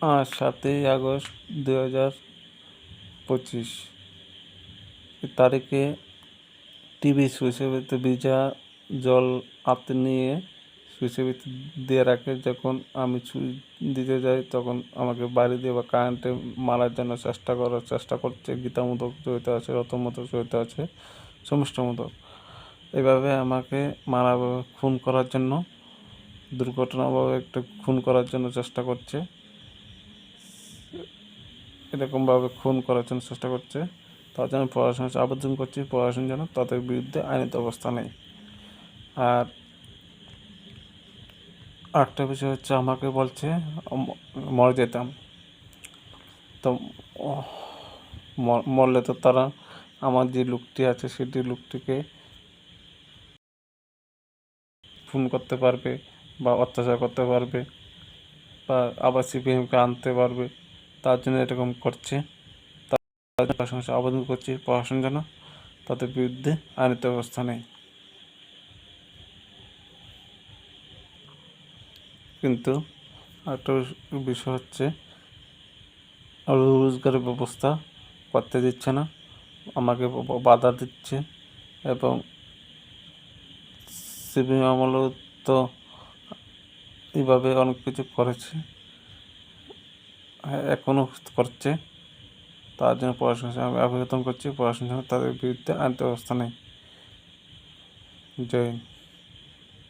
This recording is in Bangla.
আজ 7ই আগস্ট 2025 তারিখে টিভি সুইচের ভিতরে ভিজা জল হাতে নিয়ে সুইচের ভিতরে দিয়ে রাখে। যখন আমি সুইচ দিতে যাই তখন আমাকে বাড়ি দিয়ে বা কারেন্টে মারার জন্য চেষ্টা করছে। গীতামূলক জড়িত আছে, রতমূলক জড়িত আছে, সমষ্টিমূলক। এভাবে আমাকে খুন করার জন্য, দুর্ঘটনাভাবে একটা খুন করার জন্য চেষ্টা করছে। এরকমভাবে খুন করার জন্য চেষ্টা করছে। তার জন্য প্রশাসনের কাছে আবেদন করছি, প্রশাসন যেন তাদের বিরুদ্ধে আইনত অবস্থা নেয়। আর আরেকটা বিষয় হচ্ছে, আমাকে বলছে মরে যেতাম, তো মরলে তো তারা আমার যে লোকটি আছে সেটি লোকটিকে খুন করতে পারবে বা অত্যাচার করতে পারবে বা আবার সিপিএমকে আনতে পারবে। তার জন্য এরকম করছে। তার জন্য প্রশাসনের আবেদন করছি, প্রশাসন যেন তাদের বিরুদ্ধে আইনত ব্যবস্থা নেয়। কিন্তু একটা বিষয় হচ্ছে, রোজগারের ব্যবস্থা করতে দিচ্ছে না, আমাকে বাধা দিচ্ছে। এবং সিপিএম আমলেও তো এইভাবে অনেক কিছু করেছে, এখনও করছে। তার জন্য প্রশাসনের আমি আবেদন করছি, প্রশাসন যেন তাদের বিরুদ্ধে আইনত ব্যবস্থা নেয়। জয় হিন্দ।